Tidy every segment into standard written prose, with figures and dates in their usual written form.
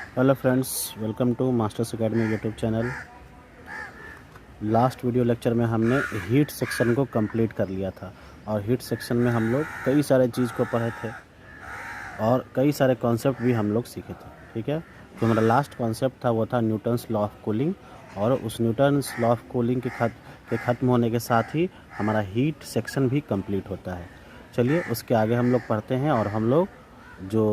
Hello friends, welcome to masters academy YouTube channel. Last video lecture में हमने heat section को complete कर लिया था और हीट सेक्शन में हम लोग कई सारे चीज़ को पढ़े थे और कई सारे कॉन्सेप्ट भी हम लोग सीखे थे। ठीक है, तो हमारा लास्ट कॉन्सेप्ट था वो था न्यूटन्स लॉ ऑफ कूलिंग, और उस न्यूटन्स लॉ ऑफ कूलिंग के ख़त्म होने के साथ ही हमारा हीट सेक्शन भी कंप्लीट होता है। चलिए उसके आगे हम लोग पढ़ते हैं और हम लोग जो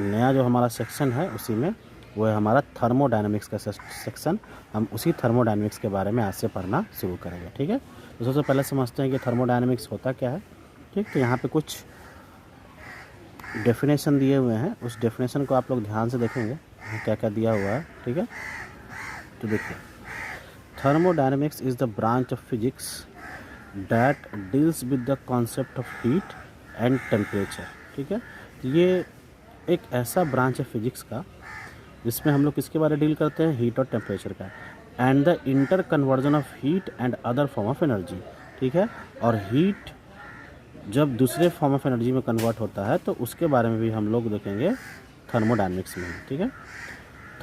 नया जो हमारा सेक्शन है उसी में वो है हमारा थर्मोडायनेमिक्स का सेक्शन। हम उसी थर्मोडायनेमिक्स के बारे में आज से पढ़ना शुरू करेंगे। ठीक है, तो सबसे पहले समझते हैं कि थर्मोडायनेमिक्स होता क्या है। ठीक, तो यहाँ पे कुछ डेफिनेशन दिए हुए हैं, उस डेफिनेशन को आप लोग ध्यान से देखेंगे क्या क्या दिया हुआ है। ठीक है, तो देखिए, thermodynamics is the branch of physics that deals with the concept of heat and temperature. ठीक है, ये एक ऐसा ब्रांच है फिजिक्स का जिसमें हम लोग किसके बारे में डील करते हैं, हीट और टेम्परेचर का, and the inter conversion of heat and other form of energy. ठीक है, और हीट जब दूसरे फॉर्म ऑफ एनर्जी में कन्वर्ट होता है तो उसके बारे में भी हम लोग देखेंगे थर्मोडायनेमिक्स में। ठीक है,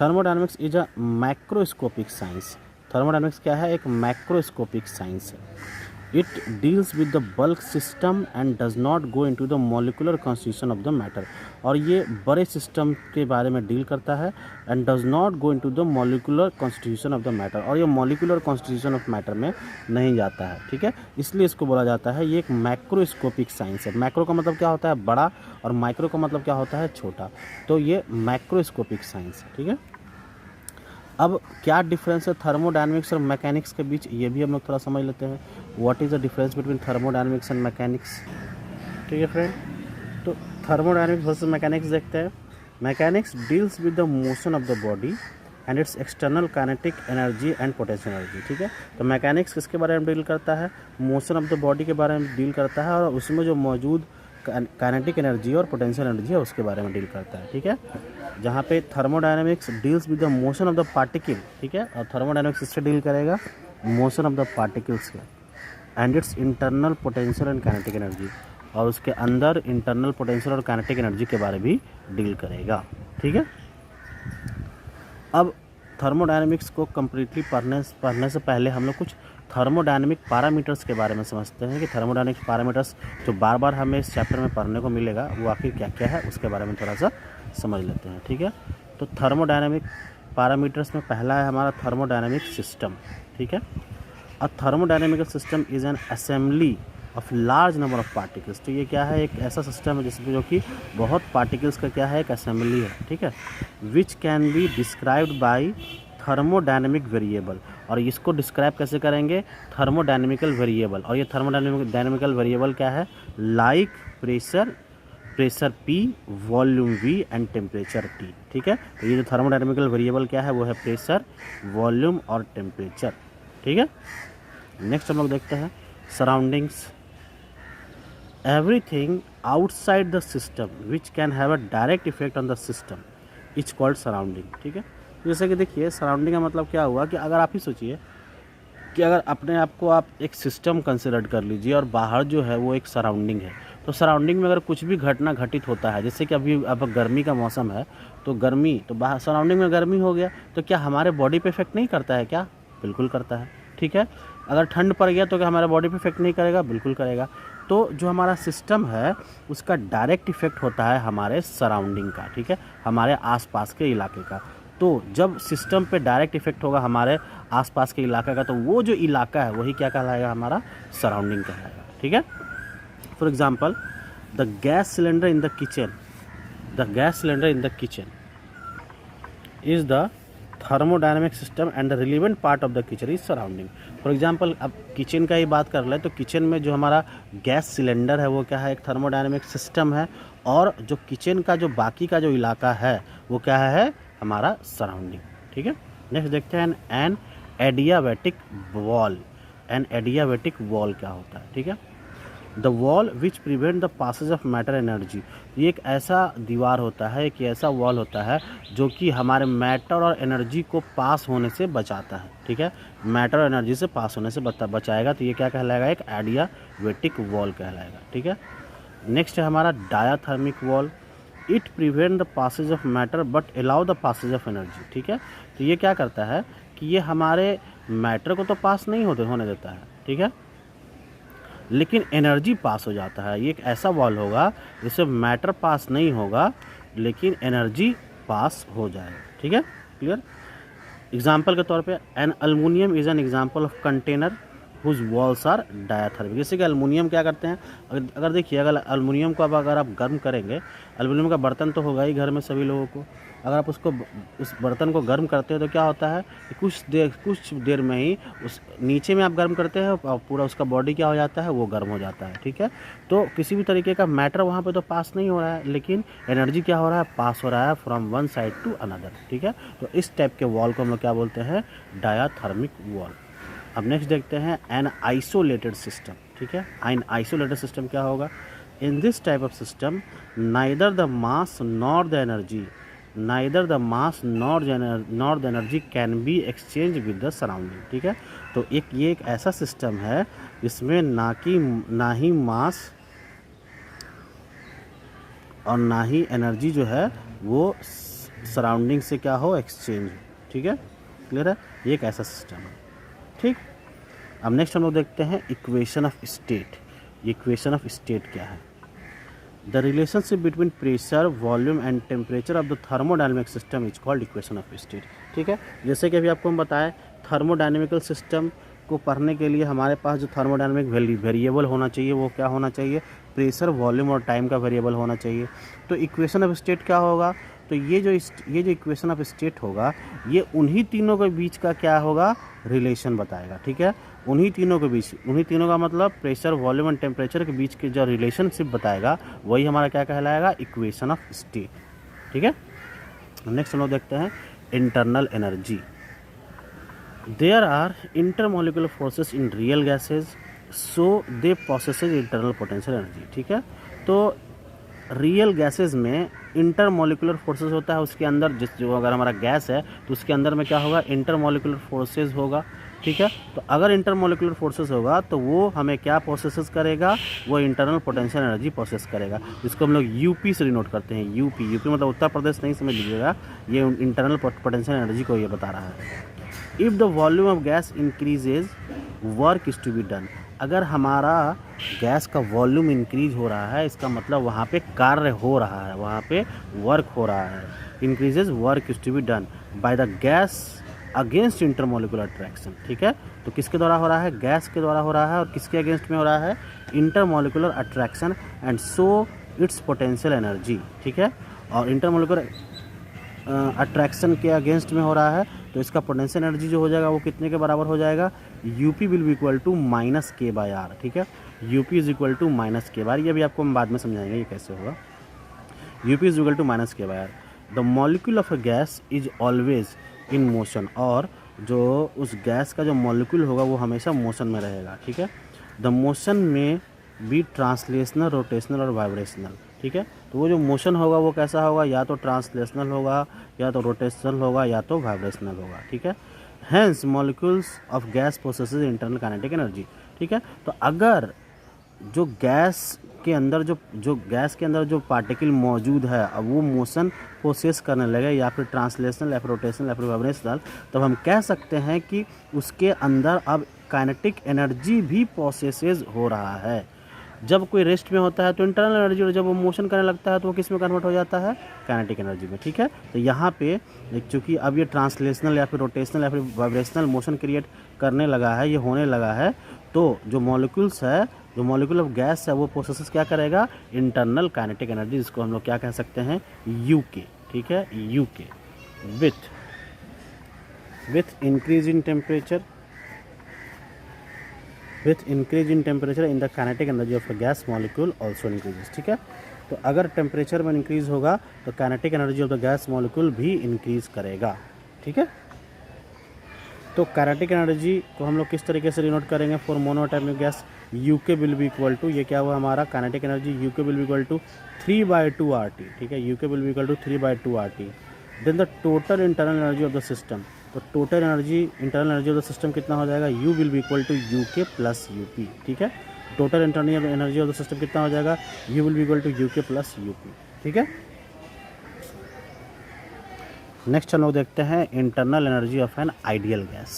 thermodynamics is a macroscopic science. Thermodynamics क्या है, एक मैक्रोस्कोपिक साइंस है। It deals with the bulk system and does not go into the molecular constitution of the matter. और ये बड़े सिस्टम के बारे में डील करता है and does not go into the molecular constitution of the matter, और ये मॉलिक्यूलर कॉन्स्टिट्यूशन ऑफ मैटर में नहीं जाता है। ठीक है, इसलिए इसको बोला जाता है ये एक मैक्रोस्कोपिक साइंस है। मैक्रो का मतलब क्या होता है, बड़ा, और माइक्रो का मतलब क्या होता है, छोटा। तो ये मैक्रोस्कोपिक साइंस है। ठीक है, अब क्या डिफरेंस है थर्मोडायनेमिक्स और मैकेनिक्स के बीच, ये भी हम लोग थोड़ा समझ लेते हैं। What is the difference between thermodynamics and mechanics. ठीक है फ्रेंड, तो थर्मोडायनेमिक्स वर्सेस मैकेनिक्स देखते हैं। Mechanics deals with the motion of the body and it's external kinetic energy and potential energy. ठीक है, तो मैकेनिक्स किसके बारे में डील करता है, मोशन ऑफ द बॉडी के बारे में डील करता है, और उसमें जो मौजूद काइनेटिक एनर्जी और पोटेंशियल एनर्जी है उसके बारे में डील करता है। ठीक है, जहाँ पे thermodynamics deals with the motion of the particle. ठीक है, और थर्मोडायनेमिक्स इससे डील करेगा मोशन ऑफ द पार्टिकल्स के and it's internal potential and kinetic energy, और उसके अंदर इंटरनल पोटेंशियल और काइनेटिक एनर्जी के बारे भी डील करेगा। ठीक है, अब थर्मोडायनेमिक्स को कम्प्लीटली पढ़ने से पहले हम लोग कुछ थर्मोडायनेमिक पैरामीटर्स के बारे में समझते हैं कि थर्मोडायनेमिक पैरामीटर्स जो बार बार हमें इस चैप्टर में पढ़ने को मिलेगा वो आखिर क्या क्या है, उसके बारे में थोड़ा सा समझ लेते हैं। ठीक है, तो थर्मोडायनेमिक पैरामीटर्स में पहला है हमारा थर्मोडायनेमिक सिस्टम। ठीक है, a thermodynamical system is an assembly of large number of particles. तो ये क्या है, एक ऐसा सिस्टम है जिसमें जो कि बहुत पार्टिकल्स का क्या है, एक असेंबली है। ठीक है, which can be described by thermodynamic variable, और इसको डिस्क्राइब कैसे करेंगे, थर्मोडायनेमिकल वेरिएबल। और ये थर्मोडायनेमिकल वेरिएबल क्या है, like pressure P, volume V and temperature T। ठीक है, तो ये जो थर्मोडायनेमिकल वेरिएबल क्या है वो है प्रेशर, वॉल्यूम और टेम्परेचर। ठीक है, नेक्स्ट हम लोग देखते हैं surroundings. Everything outside the system which can have a direct effect on the system is called surrounding. ठीक है, जैसे कि देखिए सराउंडिंग का मतलब क्या हुआ कि अगर आप ही सोचिए कि अगर अपने आप को आप एक सिस्टम कंसिडर कर लीजिए और बाहर जो है वो एक सराउंडिंग है, तो सराउंडिंग में अगर कुछ भी घटना घटित होता है, जैसे कि अभी अब गर्मी का मौसम है तो गर्मी, तो बाहर सराउंडिंग में गर्मी हो गया तो क्या हमारे बॉडी पे इफेक्ट नहीं करता है क्या, बिल्कुल करता है। ठीक है, अगर ठंड पड़ गया तो क्या हमारे बॉडी पे इफेक्ट नहीं करेगा, बिल्कुल करेगा। तो जो हमारा सिस्टम है उसका डायरेक्ट इफेक्ट होता है हमारे सराउंडिंग का। ठीक है, हमारे आसपास के इलाके का। तो जब सिस्टम पे डायरेक्ट इफेक्ट होगा हमारे आसपास के इलाके का, तो वो जो इलाका है वही क्या कहलाएगा, हमारा सराउंडिंग कहलाएगा। ठीक है, for example the gas cylinder in the kitchen is the thermodynamic system and the relevant part of the kitchen is surrounding. For example अब किचन का ही बात कर ले तो किचन में जो हमारा गैस सिलेंडर है वो क्या है, एक थर्मोडायनेमिक सिस्टम है, और जो किचन का जो बाकी का जो इलाका है वो क्या है, हमारा सराउंडिंग। ठीक है, नेक्स्ट देखते हैं an adiabatic wall. An adiabatic wall क्या होता है। ठीक है, the wall which prevent the passage of matter energy. ये एक ऐसा दीवार होता है, एक ऐसा वॉल होता है जो कि हमारे मैटर और एनर्जी को पास होने से बचाता है। ठीक है, मैटर और एनर्जी से पास होने से बचाएगा, तो ये क्या कहलाएगा, एक एडियाबैटिक वॉल कहलाएगा। ठीक है, नेक्स्ट है हमारा diathermic wall. It prevent the passage of matter but allow the passage of energy. ठीक है, तो ये क्या करता है कि ये हमारे मैटर को तो पास नहीं होने देता है, ठीक है, लेकिन एनर्जी पास हो जाता है। ये एक ऐसा वॉल होगा जिससे मैटर पास नहीं होगा लेकिन एनर्जी पास हो जाएगा। ठीक है, क्लियर। एग्जाम्पल के तौर पे an aluminium is an example of container whose walls are diathermic. जैसे कि अल्मोनियम क्या करते हैं, अगर देखिए, अगर अल्मोनियम को अब अगर आप गर्म करेंगे, अल्मोनियम का बर्तन तो होगा ही घर में सभी लोगों को, अगर आप उस बर्तन को गर्म करते हैं तो क्या होता है कि कुछ देर में ही उस नीचे में आप गर्म करते हैं और पूरा उसका बॉडी क्या हो जाता है, वो गर्म हो जाता है। ठीक है, तो किसी भी तरीके का मैटर वहाँ पे तो पास नहीं हो रहा है लेकिन एनर्जी क्या हो रहा है, पास हो रहा है from one side to another. ठीक है, तो इस टाइप के वॉल को हम लोग क्या बोलते हैं, डायाथर्मिक वॉल। अब नेक्स्ट देखते हैं एन आइसोलेटेड सिस्टम। ठीक है, एन आइसोलेटेड सिस्टम क्या होगा, in this type of system neither the mass nor the energy can be exchange with the surrounding. ठीक है, तो ये एक ऐसा सिस्टम है जिसमें ना ही मास और ना ही एनर्जी जो है वो सराउंडिंग से क्या हो, एक्सचेंज। ठीक है, क्लियर है, ये एक ऐसा सिस्टम है। ठीक, अब नेक्स्ट हम लोग देखते हैं equation of state. Equation of state क्या है, the relationship between pressure, volume and temperature of the thermodynamic system is called equation of state. ठीक है, जैसे कि अभी आपको हम बताएं, थर्मोडायनेमिकल सिस्टम को पढ़ने के लिए हमारे पास जो थर्मोडायनेमिक वेरिएबल होना चाहिए वो क्या होना चाहिए, प्रेशर, वॉल्यूम और टाइम का वेरिएबल होना चाहिए। तो इक्वेशन ऑफ स्टेट क्या होगा, तो ये जो इक्वेशन ऑफ स्टेट होगा ये उन्हीं तीनों के बीच का क्या होगा, रिलेशन बताएगा। ठीक है, उन्हीं तीनों का मतलब प्रेशर, वॉल्यूम एंड टेम्परेचर के बीच के जो रिलेशनशिप बताएगा वही हमारा क्या कहलाएगा, इक्वेशन ऑफ स्टेट। ठीक है, नेक्स्ट हम लोग देखते हैं internal energy. There are intermolecular forces in real gases so they possesses internal potential energy. ठीक है, तो रियल गैसेस में इंटरमोलिकुलर फोर्सेस होता है, उसके अंदर जो अगर हमारा गैस है तो उसके अंदर में क्या होगा, इंटरमोलिकुलर फोर्सेस होगा। ठीक है, तो अगर इंटरमोलिकुलर फोर्सेस होगा तो वो हमें क्या प्रोसेस करेगा, वो इंटरनल पोटेंशियल एनर्जी प्रोसेस करेगा, जिसको हम लोग यूपी से डिनोट करते हैं। यूपी मतलब उत्तर प्रदेश नहीं समझ लीजिएगा, ये इंटरनल पोटेंशियल एनर्जी को ये बता रहा है। If the volume of gas increases work is to be done. अगर हमारा गैस का वॉल्यूम इंक्रीज हो रहा है इसका मतलब वहाँ पे कार्य हो रहा है, वहाँ पे वर्क हो रहा है। Increases work is to be done by the gas against intermolecular attraction. ठीक है, तो किसके द्वारा हो रहा है, गैस के द्वारा हो रहा है, और किसके अगेंस्ट में हो रहा है, intermolecular attraction and so it's potential energy. ठीक है, और इंटरमोलिकुलर अट्रैक्शन के अगेंस्ट में हो रहा है तो इसका पोटेंशियल एनर्जी जो हो जाएगा वो कितने के बराबर हो जाएगा, UP will be equal to minus K by R. ठीक है, UP is equal to minus K bar, ये भी आपको हम बाद में समझाएंगे ये कैसे होगा। U P is equal to minus K by R. The molecule of a gas is always in motion, और जो उस गैस का जो मॉलिक्यूल होगा वो हमेशा मोशन में रहेगा। ठीक है, द मोशन में बी ट्रांसलेशनल, रोटेशनल और वाइब्रेशनल। ठीक है, तो वो जो मोशन होगा वो कैसा होगा, या तो ट्रांसलेशनल होगा, या तो रोटेशनल होगा, या तो वाइब्रेशनल होगा। ठीक है, hence molecules of gas processes internal kinetic energy. ठीक है, तो अगर जो गैस के अंदर जो पार्टिकल मौजूद है अब वो मोशन प्रोसेस करने लगे, या फिर ट्रांसलेशनल या फिर रोटेशनल या फिर वाइब्रेशनल, तब हम कह सकते हैं कि उसके अंदर अब काइनेटिक एनर्जी भी प्रोसेसेस हो रहा है। जब कोई रेस्ट में होता है तो इंटरनल एनर्जी, और जब वो मोशन करने लगता है तो वो किस में कन्वर्ट हो जाता है, काइनेटिक एनर्जी में। ठीक है, तो यहाँ पे चूँकि अब ये ट्रांसलेशनल या फिर रोटेशनल या फिर वाइब्रेशनल मोशन क्रिएट करने लगा है, ये होने लगा है, तो जो मॉलिक्यूल्स है, जो मॉलिक्यूल ऑफ गैस है वो प्रोसेस क्या करेगा, इंटरनल काइनेटिक एनर्जी, जिसको हम लोग क्या कह सकते हैं, यूके। ठीक है, UK with increase in temperature, with increase in temperature in the kinetic energy of a gas molecule also increases. ठीक है, तो अगर टेम्परेचर में इंक्रीज होगा तो kinetic energy of the gas molecule भी इंक्रीज करेगा। ठीक है, तो काइनेटिक एनर्जी को हम लोग किस तरीके से डिनोट करेंगे for monoatomic gas, U K will be equal to, ये क्या हुआ हमारा kinetic energy, U K will be equal to 3/2 RT। ठीक है, U K will be equal to 3/2 RT। Then the total internal energy of the system, तो total energy, internal energy of the system कितना हो जाएगा, U will be equal to UK plus UP. ठीक है, total internal energy of the system कितना हो जाएगा, U will be equal to UK plus UP. ठीक है, नेक्स्ट हम लोग देखते हैं internal energy of an ideal gas.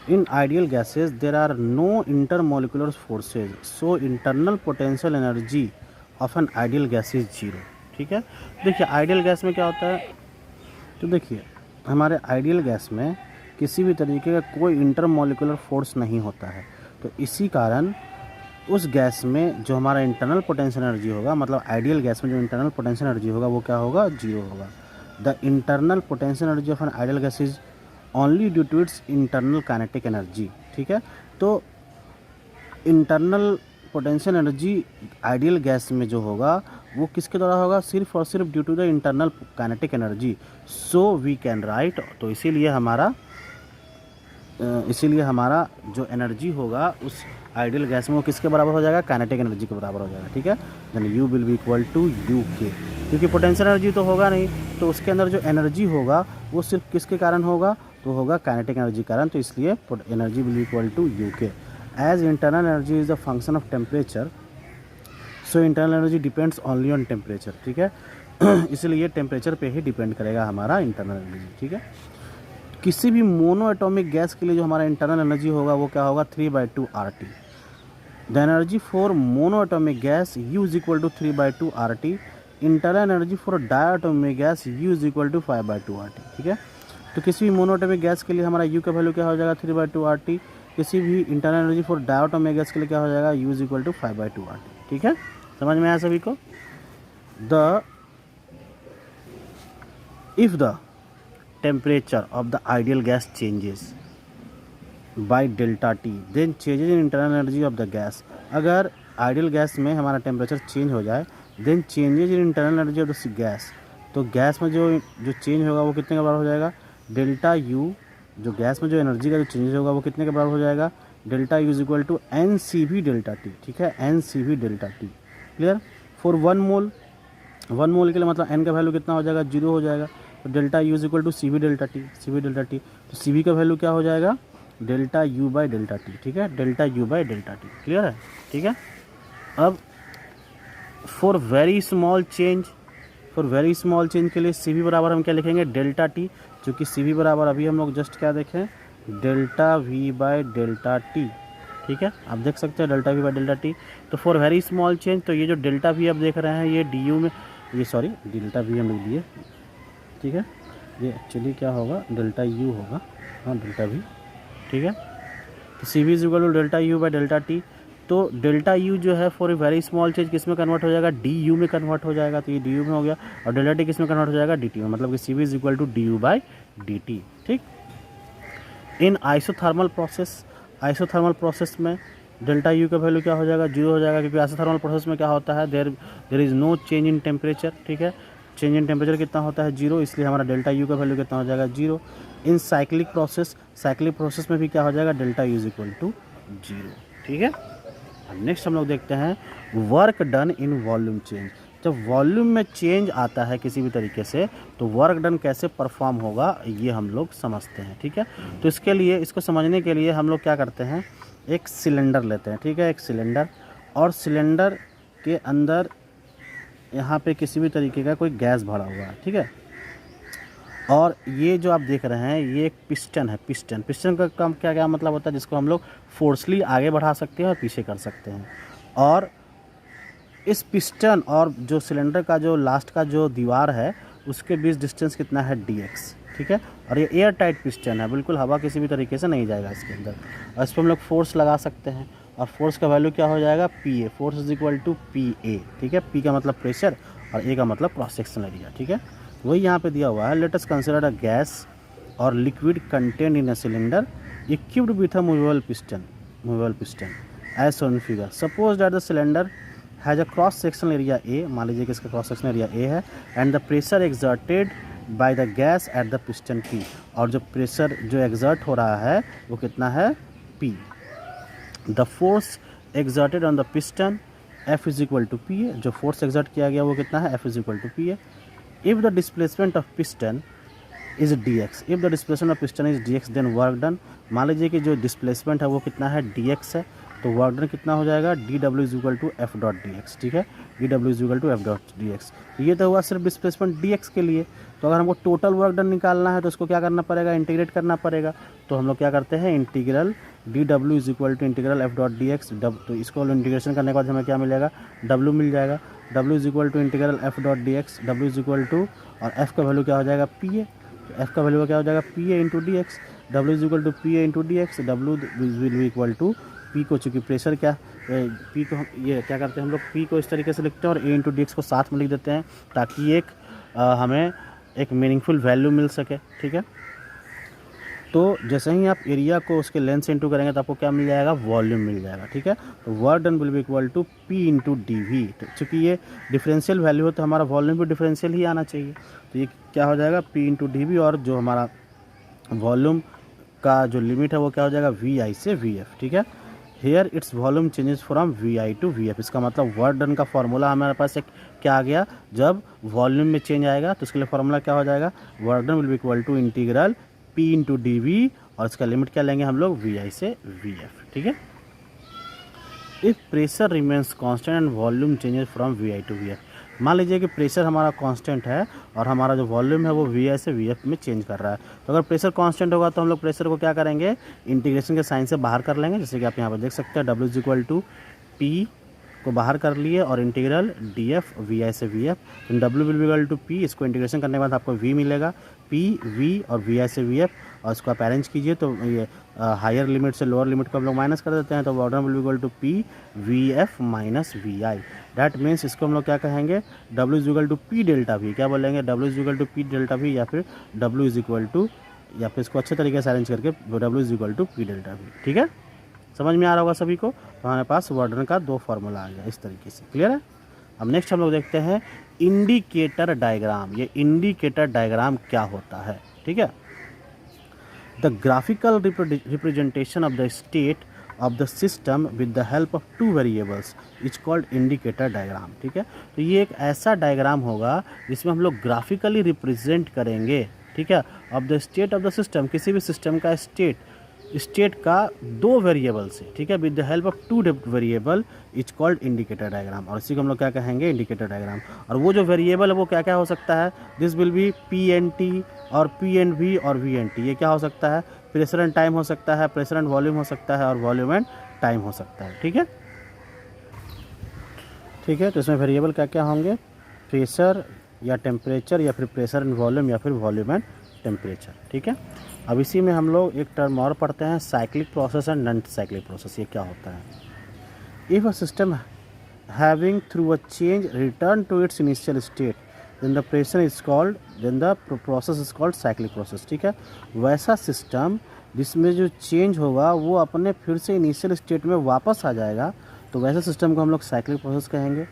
In ideal gases there are no intermolecular forces, so internal potential energy of an ideal gas is zero. ठीक है, देखिए ideal gas में क्या होता है, तो देखिए हमारे आइडियल गैस में किसी भी तरीके का कोई इंटरमोलिकुलर फोर्स नहीं होता है, तो इसी कारण उस गैस में जो हमारा इंटरनल पोटेंशियल एनर्जी होगा, मतलब आइडियल गैस में जो इंटरनल पोटेंशियल एनर्जी होगा वो क्या होगा, जीरो होगा। The internal potential energy of an ideal gas is only due to its internal kinetic energy. ठीक है, तो internal potential energy ideal gas में जो होगा वो किसके द्वारा होगा, सिर्फ और सिर्फ due to the internal kinetic energy. So we can write, तो इसीलिए हमारा जो एनर्जी होगा उस आइडियल गैस में वो किसके बराबर हो जाएगा, काइनेटिक एनर्जी के बराबर हो जाएगा। ठीक है, then U will be equal to U K, क्योंकि पोटेंशियल एनर्जी तो होगा नहीं, तो उसके अंदर जो एनर्जी होगा वो सिर्फ किसके कारण होगा, तो होगा काइनेटिक एनर्जी कारण, तो इसलिए energy will be equal to U K. As internal energy is the function of temperature, so internal energy depends only on temperature. ठीक है, इसलिए टेम्परेचर पे ही डिपेंड करेगा हमारा इंटरनल एनर्जी। ठीक है, किसी भी मोनो एटॉमिक गैस के लिए जो हमारा इंटरनल एनर्जी होगा वो क्या होगा, 3/2 RT। The energy for monoatomic gas U is equal to 3/2 RT। Internal energy for diatomic gas U is equal to 5/2 RT। ठीक है, तो किसी भी मोनो एटॉमिक गैस के लिए हमारा U का वैल्यू क्या हो जाएगा, 3/2 RT। किसी भी internal energy for diatomic gas के लिए क्या हो जाएगा, U is equal to 5/2 RT। ठीक है, समझ में आया सभी को। If the temperature of the ideal gas changes by delta T, then changes in internal energy of the gas। अगर आइडियल गैस में हमारा टेम्परेचर चेंज हो जाए, then changes in internal energy of the gas, तो gas में जो change होगा वो कितने के बराबर हो जाएगा, डेल्टा यू, जो गैस में जो एनर्जी का जो चेंज होगा वो कितने के बराबर हो जाएगा, delta U is equal to NCV delta T. ठीक है, NCV delta T, clear. For 1 mole के लिए मतलब n का वैल्यू कितना हो जाएगा, 0 हो जाएगा, तो delta U is equal to CV delta T, CV delta T, तो CV का वैल्यू क्या हो जाएगा, delta U by delta T. ठीक है, delta U by delta T, clear है। ठीक है, अब फॉर वेरी स्मॉल चेंज के लिए CV बराबर हम क्या लिखेंगे, डेल्टा टी, जो कि CV बराबर अभी हम लोग जस्ट क्या देखें, delta V by delta T. ठीक है, आप देख सकते हैं delta V by delta T. तो फॉर वेरी स्मॉल चेंज, तो ये जो डेल्टा V आप देख रहे हैं ये DU में, ये सॉरी डेल्टा V हम लिख दिए। ठीक है, ये एक्चुअली क्या होगा, डेल्टा U होगा, हाँ डेल्टा V। ठीक है, तो CV is equal to delta U by delta T. तो डेल्टा U जो है for a very small change किस में कन्वर्ट हो जाएगा, DU में कन्वर्ट हो जाएगा, तो ये DU में हो गया, और डेल्टा टी किस में कन्वर्ट हो जाएगा, DT में, मतलब कि CV is equal to DU by DT। ठीक, इन आइसोथर्मल प्रोसेस में डेल्टा U का वैल्यू क्या हो जाएगा, 0 हो जाएगा, क्योंकि आइसोथर्मल प्रोसेस में क्या होता है, there is no change in temperature. ठीक है, चेंज इन टेम्परेचर कितना होता है, 0, इसलिए हमारा डेल्टा U का वैल्यू कितना हो जाएगा, 0। इन साइक्लिक प्रोसेस में भी क्या हो जाएगा, delta U is equal to 0। ठीक है, अब नेक्स्ट हम लोग देखते हैं work done in volume change. जब वॉल्यूम में चेंज आता है किसी भी तरीके से, तो वर्क डन कैसे परफॉर्म होगा ये हम लोग समझते हैं। ठीक है, तो इसके लिए, इसको समझने के लिए हम लोग क्या करते हैं, एक सिलेंडर लेते हैं। ठीक है, एक सिलेंडर, और सिलेंडर के अंदर यहाँ पे किसी भी तरीके का कोई गैस भरा हुआ है। ठीक है, और ये जो आप देख रहे हैं ये एक पिस्टन है। पिस्टन का काम क्या मतलब होता है, जिसको हम लोग फोर्सली आगे बढ़ा सकते हैं और पीछे कर सकते हैं। और इस पिस्टन और जो सिलेंडर का जो लास्ट का जो दीवार है उसके बीच डिस्टेंस कितना है, dx। ठीक है, और ये एयर टाइट पिस्टन है, बिल्कुल हवा किसी भी तरीके से नहीं जाएगा इसके अंदर, और इस पर हम लोग फोर्स लगा सकते हैं, और फोर्स का वैल्यू क्या हो जाएगा, PA। Force is equal to PA। ठीक है, P का मतलब प्रेशर और A का मतलब क्रॉस सेक्शन एरिया। ठीक है, वही यहाँ पे दिया हुआ है, let us consider a gas और liquid content in a cylinder equipped with a movable piston as shown figure. Suppose that the cylinder has a cross section area A, मान लीजिए कि इसका क्रॉस सेक्शन एरिया A है, and the pressure exerted by the gas at the piston P, और जो pressure जो exert हो रहा है वो कितना है, P। The force exerted on the piston F is equal to PA, जो फोर्स एक्सर्ट किया गया वो कितना है, F is equal to PA। If the displacement of piston is dx, if the displacement of piston is dx then work done. मान लीजिए कि जो डिस्प्लेसमेंट है वो कितना है, dx है, तो वर्क डन कितना हो जाएगा, D W is equal to F dot D X, ठीक है, D W is equal to F dot D X. ये तो हुआ सिर्फ डिस्प्लेसमेंट डी एक्स के लिए। तो अगर हमको टोटल वर्क डन निकालना है तो उसको क्या करना पड़ेगा, इंटीग्रेट करना पड़ेगा। तो हम लोग क्या करते हैं, integral D W is equal to integral F dot D X. तो इसको इंटीग्रेशन करने के बाद हमें क्या मिलेगा, डब्ल्यू मिल जाएगा। W is equal to integral F dot D X, W is equal to, और एफ का वैल्यू क्या हो जाएगा, पी ए। तो एफ का वैल्यू क्या हो जाएगा, P A into D X. W is equal to P A into D X. W will be equal to P को, चूँकि प्रेशर क्या, पी को हम ये क्या करते हैं हम लोग, पी को इस तरीके से लिखते हैं और ए इंटू डी एक्स को साथ में लिख देते हैं ताकि एक हमें एक मीनिंगफुल वैल्यू मिल सके, ठीक है। तो जैसे ही आप एरिया को उसके लेंथ से इंटू करेंगे तो आपको क्या मिल जाएगा, वॉल्यूम मिल जाएगा, ठीक है। तो work done will be equal to P into D V. तो चूँकि ये डिफरेंशियल वैल्यू है तो हमारा वॉल्यूम भी डिफरेंशियल ही आना चाहिए। तो ये क्या हो जाएगा, पी इंटू डी वी, और जो हमारा वॉल्यूम का जो लिमिट है वो क्या हो जाएगा, वी आई से वी एफ, ठीक है। Here it's volume changes from V I to V F. इसका मतलब वर्क डन का फॉर्मूला हमारे पास एक क्या आ गया, जब वॉल्यूम में चेंज आएगा तो उसके लिए फॉर्मूला क्या हो जाएगा, work done will be equal to integral P into D V, और इसका लिमिट क्या लेंगे हम लोग, वी आई से वी एफ, ठीक है। If pressure remains constant and volume changes from V I to V F. मान लीजिए कि प्रेशर हमारा कांस्टेंट है और हमारा जो वॉल्यूम है वो वी आई से वी एफ में चेंज कर रहा है। तो अगर प्रेशर कांस्टेंट होगा तो हम लोग प्रेशर को क्या करेंगे, इंटीग्रेशन के साइन से बाहर कर लेंगे। जैसे कि आप यहाँ पर देख सकते हैं, W is equal to P को बाहर कर लिए और integral D F V I से वी एफ। तो W will be equal to P, इसको इंटीग्रेशन करने के बाद आपको वी मिलेगा, पी वी और वी आई से वी एफ, और इसको आप अरेंज कीजिए तो ये हायर लिमिट से लोअर लिमिट को हम लोग माइनस कर देते हैं। तो work done will be equal to P V F minus V I. That means इसको हम लोग क्या कहेंगे, W is equal to P delta V. क्या बोलेंगे, W is equal to P delta V, या फिर डब्ल्यू इज इक्वल टू, या फिर इसको अच्छे तरीके से अरेंज करके W is equal to P delta V, ठीक है। समझ में आ रहा होगा सभी को। तो हमारे पास वर्क डन का दो फार्मूला आ गया इस तरीके से, क्लियर है। अब नेक्स्ट हम लोग देखते हैं इंडिकेटर डायग्राम। ये इंडिकेटर डायग्राम क्या होता है, ठीक है। The graphical representation of the state of the system with the help of two variables is called indicator diagram, ठीक है। तो ये एक ऐसा डायग्राम होगा जिसमें हम लोग ग्राफिकली रिप्रेजेंट करेंगे, ठीक है, of the state of the system, किसी भी सिस्टम का स्टेट का दो वेरिएबल से, ठीक है, with the help of two variable is called indicator diagram. और इसी को हम लोग क्या कहेंगे, इंडिकेटर डायग्राम। और वो जो वेरिएबल है वो क्या क्या हो सकता है, this will be P and T और पी एन वी और वी एन टी। ये क्या हो सकता है, प्रेशर एंड टाइम हो सकता है, प्रेशर एंड वॉल्यूम हो सकता है, और वॉल्यूम एंड टाइम हो सकता है, ठीक है, ठीक है। तो इसमें वेरिएबल क्या क्या होंगे, प्रेशर या टेम्परेचर, या फिर प्रेशर एंड वॉल्यूम, या फिर वॉल्यूम एंड टेम्परेचर, ठीक है। अब इसी में हम लोग एक टर्म और पढ़ते हैं, cyclic process and non cyclic process. ये क्या होता है, if a system having through a change return to its initial state then the pressure is called, then the process is called cyclic process, ठीक है। वैसा सिस्टम जिसमें जो change होगा वो अपने फिर से इनिशियल स्टेट में वापस आ जाएगा, तो वैसे सिस्टम को हम लोग साइक्लिक प्रोसेस कहेंगे।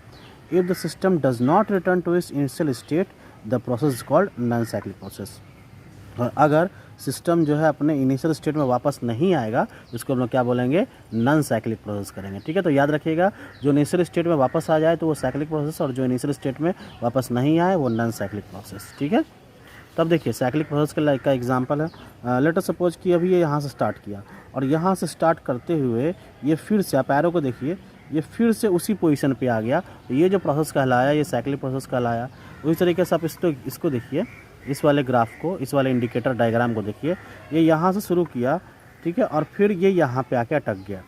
If the system does not return to its initial state the process is called non cyclic process. और अगर सिस्टम जो है अपने इनिशियल स्टेट में वापस नहीं आएगा तो इसको हम लोग क्या बोलेंगे, नॉन साइक्लिक प्रोसेस करेंगे, ठीक है। तो याद रखिएगा, जो इनिशियल स्टेट में वापस आ जाए तो वो साइक्लिक प्रोसेस, और जो इनिशियल स्टेट में वापस नहीं आए वो नॉन साइक्लिक प्रोसेस, ठीक है। तब देखिए साइक्लिक प्रोसेस का एग्जांपल है, लेट अस सपोज कि अभी ये यहाँ से स्टार्ट किया और यहाँ से स्टार्ट करते हुए ये फिर से, आप एरो को देखिए, ये फिर से उसी पोजीशन पे आ गया। तो ये जो प्रोसेस कहलाया ये साइक्लिक प्रोसेस कहलाया। उसी तरीके से आप इसको देखिए, इस वाले ग्राफ को, इस वाले इंडिकेटर डायग्राम को देखिए, ये यहाँ से शुरू किया, ठीक है, और फिर ये यहाँ पे आके अटक गया,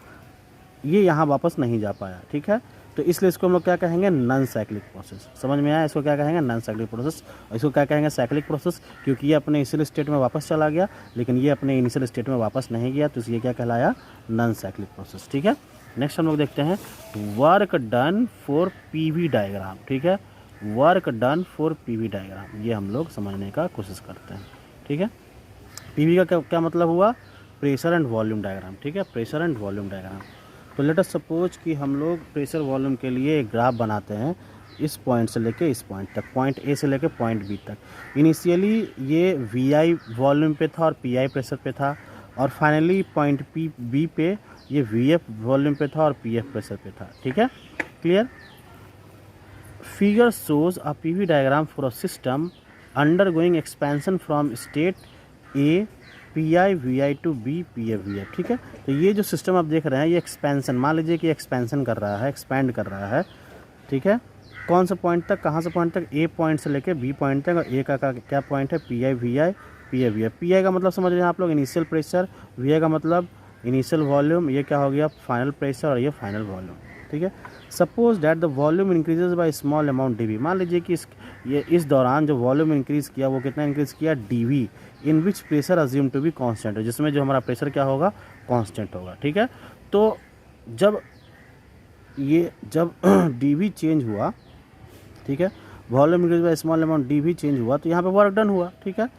ये यहाँ वापस नहीं जा पाया, ठीक है। तो इसलिए इसको हम लोग क्या कहेंगे, नॉन साइक्लिक प्रोसेस। समझ में आया, इसको क्या कहेंगे, नॉन साइक्लिक प्रोसेस। और इसको क्या कहेंगे, साइक्लिक प्रोसेस, क्योंकि ये अपने इनिशियल स्टेट में वापस चला गया लेकिन ये अपने इनिशियल स्टेट में वापस नहीं गया, तो ये क्या कहलाया, नॉन साइक्लिक प्रोसेस, ठीक है। नेक्स्ट हम लोग देखते हैं work done for PV diagram, ठीक है, work done for PV diagram. ये हम लोग समझने का कोशिश करते हैं, ठीक है। पीवी का क्या मतलब हुआ, प्रेशर एंड वॉल्यूम डायग्राम, ठीक है, प्रेशर एंड वॉल्यूम डायग्राम। तो लेट अस सपोज कि हम लोग प्रेशर वॉल्यूम के लिए एक ग्राफ बनाते हैं, इस पॉइंट से लेके इस पॉइंट तक, पॉइंट ए से लेके पॉइंट बी तक। इनिशियली ये वी आई वॉल्यूम पे था और पी आई प्रेशर पे था, और फाइनली पॉइंट पी बी पे ये वी एफ वॉल्यूम पे था और पी एफ प्रेशर पे था, ठीक है, clear. Figure shows a PV diagram for a system undergoing expansion from state A PI/VI to B PF/VF, ठीक है। तो ये जो सिस्टम आप देख रहे हैं ये एक्सपेंशन, मान लीजिए कि एक्सपेंशन कर रहा है, एक्सपैंड कर रहा है, ठीक है। कौन सा पॉइंट तक, कहाँ से पॉइंट तक, ए पॉइंट से लेके बी पॉइंट तक, और ए का क्या पॉइंट है, PI/VI PF/VF। PI का मतलब समझ रहे हैं आप लोग इनिशियल प्रेशर, VI का मतलब इनिशियल वॉल्यूम, ये क्या हो गया फाइनल प्रेशर, और ये फाइनल वॉल्यूम, ठीक है। Suppose that the volume increases by small amount dV, मान लीजिए कि इस दौरान जो वॉल्यूम इंक्रीज़ किया वो कितना इंक्रीज़ किया, dV, in which pressure assume to be constant, जिसमें जो हमारा प्रेशर क्या होगा, कांस्टेंट होगा, ठीक है। तो जब dV चेंज हुआ, ठीक है, volume increase by small amount dV change हुआ, तो यहाँ पे वर्क डन हुआ, ठीक है।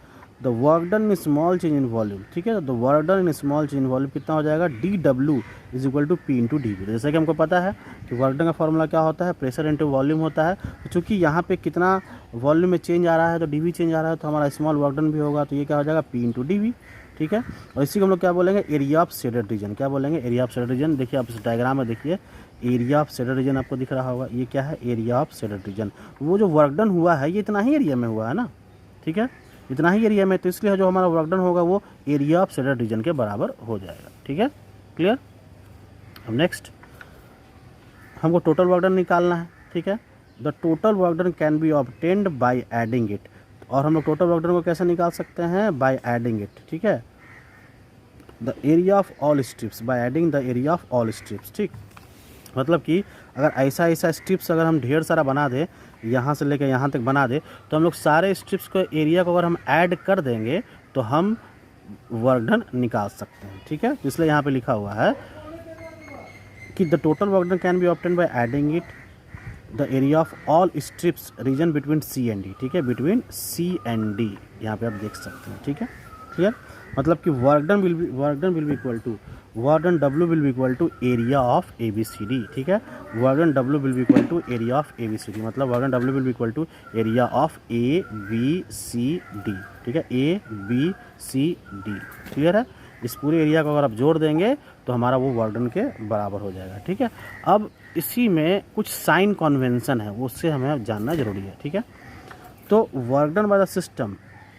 The work done in small change in volume, ठीक है। The work done in small change in volume कितना हो जाएगा, dW is equal to P into dV। जैसे कि हमको पता है कि वर्क डन का फॉर्मूला क्या होता है, प्रेशर इंटू वॉल्यूम होता है। तो चूँकि यहाँ पे कितना वॉल्यूम में चेंज आ रहा है तो dV चेंज आ रहा है, तो हमारा स्मॉल वर्क डन भी होगा, तो ये क्या हो जाएगा, P इंटू dV, ठीक है। और इसी को हम लोग क्या बोलेंगे, एरिया ऑफ शेडेड रीजन, क्या बोलेंगे, एरिया ऑफ शेडेड रीजन। देखिए आप इस डायग्राम में देखिए, एरिया ऑफ शेडेड रीजन आपको दिख रहा होगा, ये क्या है, एरिया ऑफ शेडेड रीजन। वो जो वर्क डन हुआ है ये इतना ही एरिया में हुआ है ना, ठीक है, इतना ही एरिया में, तो इसलिए जो हमारा वर्क डन होगा वो एरिया ऑफ शेडेड रीजन के बराबर हो जाएगा, ठीक है, क्लियर। अब नेक्स्ट हमको टोटल वर्क डन निकालना है, ठीक है। The total work done can be obtained by adding it, और हम लोग टोटल वर्क डन को कैसे निकाल सकते हैं, बाय एडिंग इट, ठीक है। The area of all strips by adding the area of all strips, ठीक। मतलब कि अगर ऐसा स्ट्रिप्स अगर हम ढेर सारा बना दें, यहाँ से लेकर यहाँ तक बना दे, तो हम लोग सारे स्ट्रिप्स को एरिया को अगर हम ऐड कर देंगे तो हम वर्क डन निकाल सकते हैं, ठीक है। इसलिए यहाँ पे लिखा हुआ है कि the total work done can be obtained by adding it the area of all strips region between C and D, ठीक है, बिटवीन C एंड D, यहाँ पे आप देख सकते हैं, ठीक है, क्लियर। मतलब कि work done will be equal to work done W will be equal to area of ABCD, ठीक है। Work done W will be equal to area of ABCD, मतलब work done W will be equal to area of ABCD, ठीक है, ABCD, clear है। इस पूरे area को अगर आप जोड़ देंगे तो हमारा वो वर्क डन के बराबर हो जाएगा, ठीक है। अब इसी में कुछ साइन कन्वेंशन है, उससे हमें जानना जरूरी है, ठीक है। तो work done by the system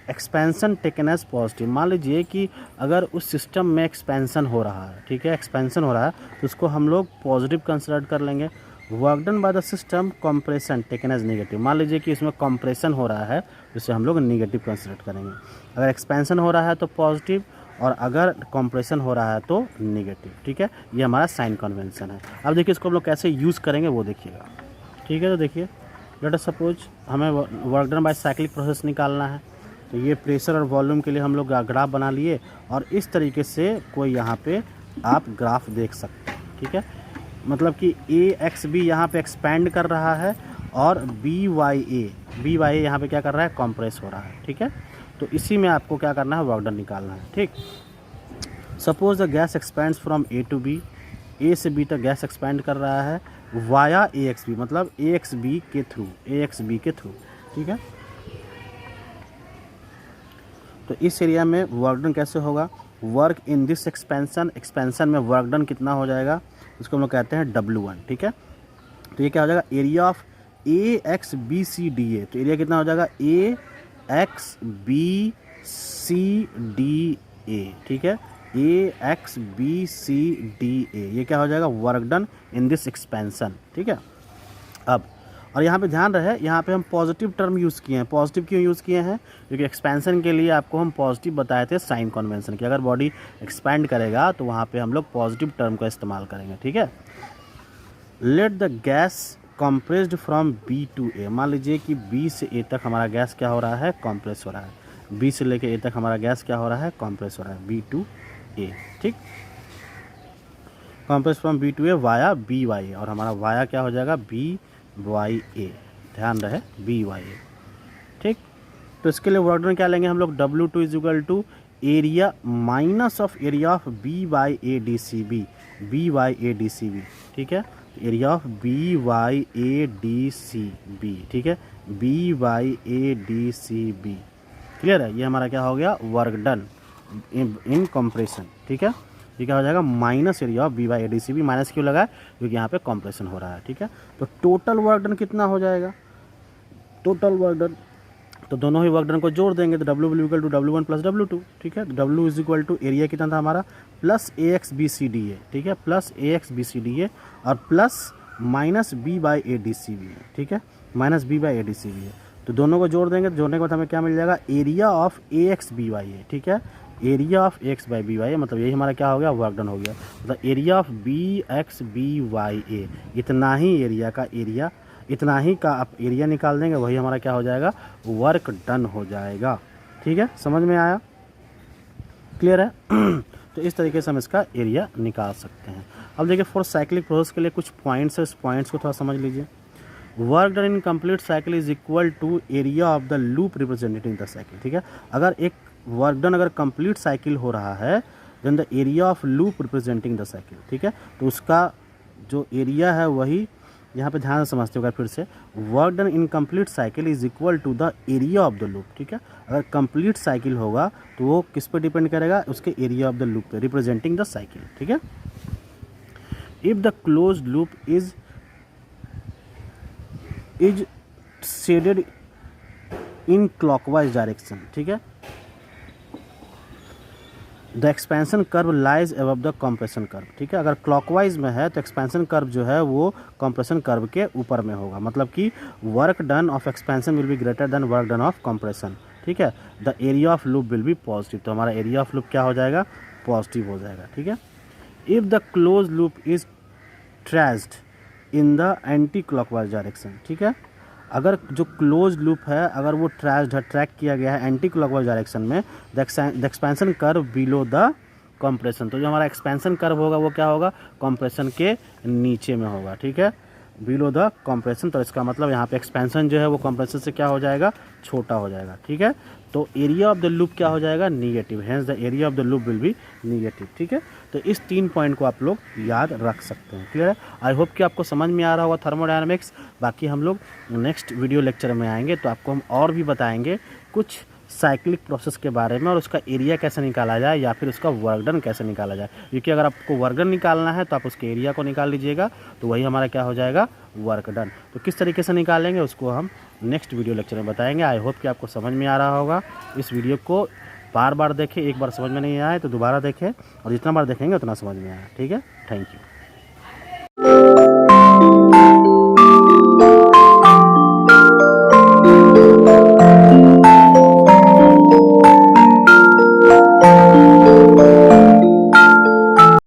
expansion taken as positive, मान लीजिए कि अगर उस सिस्टम में एक्सपेंशन हो रहा है, ठीक है, एक्सपेंशन हो रहा है, तो उसको हम लोग पॉजिटिव कंसिडर कर लेंगे। Work done by the system compression taken as negative, मान लीजिए कि इसमें कंप्रेशन हो रहा है, जिसे हम लोग नेगेटिव कंसिडर करेंगे। अगर एक्सपेंशन हो रहा है तो पॉजिटिव, और अगर कंप्रेशन हो रहा है तो नेगेटिव, ठीक है। ये हमारा साइन कन्वेंशन है। अब देखिए इसको हम लोग कैसे यूज़ करेंगे वो देखिएगा, ठीक है। तो देखिए लेट अस सपोज हमें work done by cyclic process निकालना है, तो ये प्रेशर और वॉल्यूम के लिए हम लोग ग्राफ बना लिए, और इस तरीके से कोई यहाँ पे आप ग्राफ देख सकते हैं, ठीक है। मतलब कि AXB यहाँ पे एक्सपैंड कर रहा है, और BYA यहाँ पे क्या कर रहा है, कंप्रेस हो रहा है, ठीक है। तो इसी में आपको क्या करना है, वर्क डन निकालना है, ठीक। Suppose the gas expands from A to B, A से B तक गैस एक्सपैंड कर रहा है वाया AXB, मतलब AXB के थ्रू, ठीक है। तो इस एरिया में वर्क डन कैसे होगा, वर्क इन दिस एक्सपेंशन में वर्क डन कितना हो जाएगा, इसको हम लोग कहते हैं W1, ठीक है। तो ये क्या हो जाएगा, एरिया ऑफ AXBCDA, तो एरिया कितना हो जाएगा, AXBCDA, ठीक है, AXBCDA, ये क्या हो जाएगा, work done in this expansion, ठीक है। अब और यहाँ पे ध्यान रहे, यहाँ पे हम पॉजिटिव टर्म यूज़ किए हैं। पॉजिटिव क्यों यूज़ किए हैं, क्योंकि एक्सपेंशन के लिए आपको हम पॉजिटिव बताए थे साइन कन्वेंशन कि अगर बॉडी एक्सपैंड करेगा तो वहाँ पे हम लोग पॉजिटिव टर्म का इस्तेमाल करेंगे, ठीक है। Let the gas compressed from B to A, मान लीजिए कि B से A तक हमारा गैस क्या हो रहा है, कंप्रेस हो रहा है। B से लेके A तक हमारा गैस क्या हो रहा है, कंप्रेस हो रहा है, B टू A, ठीक। Compress from B to A via BYA, और हमारा वाया क्या हो जाएगा, BYA, ध्यान रहे BYA, ठीक। तो इसके लिए वर्क डन क्या लेंगे हम लोग, W2 is equal to area minus of area of BYADCB, ठीक है, एरिया ऑफ BYADCB, ठीक है, BYADCB, क्लियर है। ये हमारा क्या हो गया, वर्क डन इन कंप्रेशन, ठीक है। ये क्या हो जाएगा, minus area of BYADCB, minus क्यों लगा है, क्योंकि यहाँ पे कंप्रेशन हो रहा है, ठीक है। तो टोटल वर्क डन कितना हो जाएगा, टोटल वर्क डन तो दोनों ही वर्क डन को जोड़ देंगे तो W will equal to W1 plus W2, ठीक है। W is equal to area कितना था हमारा प्लस AXBCDA, ठीक है, प्लस AXBCDA और प्लस माइनस B/ADC भी है, ठीक है, माइनस B/ADC भी है। तो दोनों को जोड़ देंगे तो जोड़ने के बाद हमें क्या मिल जाएगा एरिया ऑफ AXBYA, ठीक है, एरिया ऑफ AX/BYA मतलब यही हमारा क्या हो गया वर्क डन हो गया। मतलब एरिया ऑफ BXBYA इतना ही एरिया का एरिया, इतना ही का आप एरिया निकाल देंगे वही हमारा क्या हो जाएगा वर्क डन हो जाएगा, ठीक है। समझ में आया, क्लियर है। तो इस तरीके से हम इसका एरिया निकाल सकते हैं। अब देखिए फॉर साइक्लिक प्रोसेस के लिए कुछ पॉइंट्स है, इस पॉइंट्स को थोड़ा समझ लीजिए। Work done in complete cycle is equal to area of the loop representing the cycle, ठीक है। अगर एक वर्क डन अगर कंप्लीट साइकिल हो रहा है then the area of loop representing the cycle, ठीक है। तो उसका जो एरिया है वही यहाँ पे ध्यान से समझते होगा फिर से। Work done in complete cycle is equal to the area of the loop, ठीक है। अगर कंप्लीट साइकिल होगा तो वो किस पे डिपेंड करेगा उसके एरिया ऑफ द लूप पे रिप्रेजेंटिंग द साइकिल, ठीक है। If the closed loop is shaded in clockwise direction, ठीक है। The expansion curve lies above the compression curve, ठीक है। अगर क्लॉकवाइज में है तो एक्सपेंशन कर्व जो है वो कंप्रेशन कर्व के ऊपर में होगा, मतलब कि work done of expansion will be greater than work done of compression, ठीक है। The area of loop will be positive, तो हमारा एरिया ऑफ लूप क्या हो जाएगा पॉजिटिव हो जाएगा, ठीक है। If the close loop is traced in the anti clockwise direction, ठीक है। अगर जो क्लोज लूप है अगर वो ट्रैक किया गया है एंटी क्लॉकवाइज डायरेक्शन में the expansion curve below the compression, तो जो हमारा एक्सपेंशन कर्व होगा वो क्या होगा कंप्रेशन के नीचे में होगा, ठीक है, बिलो द कंप्रेशन। तो इसका मतलब यहाँ पे एक्सपेंशन जो है वो कंप्रेशन से क्या हो जाएगा छोटा हो जाएगा, ठीक है। तो एरिया ऑफ द लूप क्या हो जाएगा negative, hence the area of the loop will be negative, ठीक है। तो इस 3 पॉइंट को आप लोग याद रख सकते हैं, क्लियर है। आई होप कि आपको समझ में आ रहा होगा थर्मोडायनामिक्स। बाकी हम लोग नेक्स्ट वीडियो लेक्चर में आएंगे तो आपको हम और भी बताएंगे कुछ साइक्लिक प्रोसेस के बारे में और उसका एरिया कैसे निकाला जाए या फिर उसका वर्क डन कैसे निकाला जाए, क्योंकि अगर आपको वर्क डन निकालना है तो आप उसके एरिया को निकाल लीजिएगा तो वही हमारा क्या हो जाएगा वर्क डन। तो किस तरीके से निकालेंगे उसको हम नेक्स्ट वीडियो लेक्चर में बताएंगे। आई होप कि आपको समझ में आ रहा होगा। इस वीडियो को बार बार देखें, एक बार समझ में नहीं आए तो दोबारा देखें और जितना बार देखेंगे उतना समझ में आए, ठीक है। Thank you.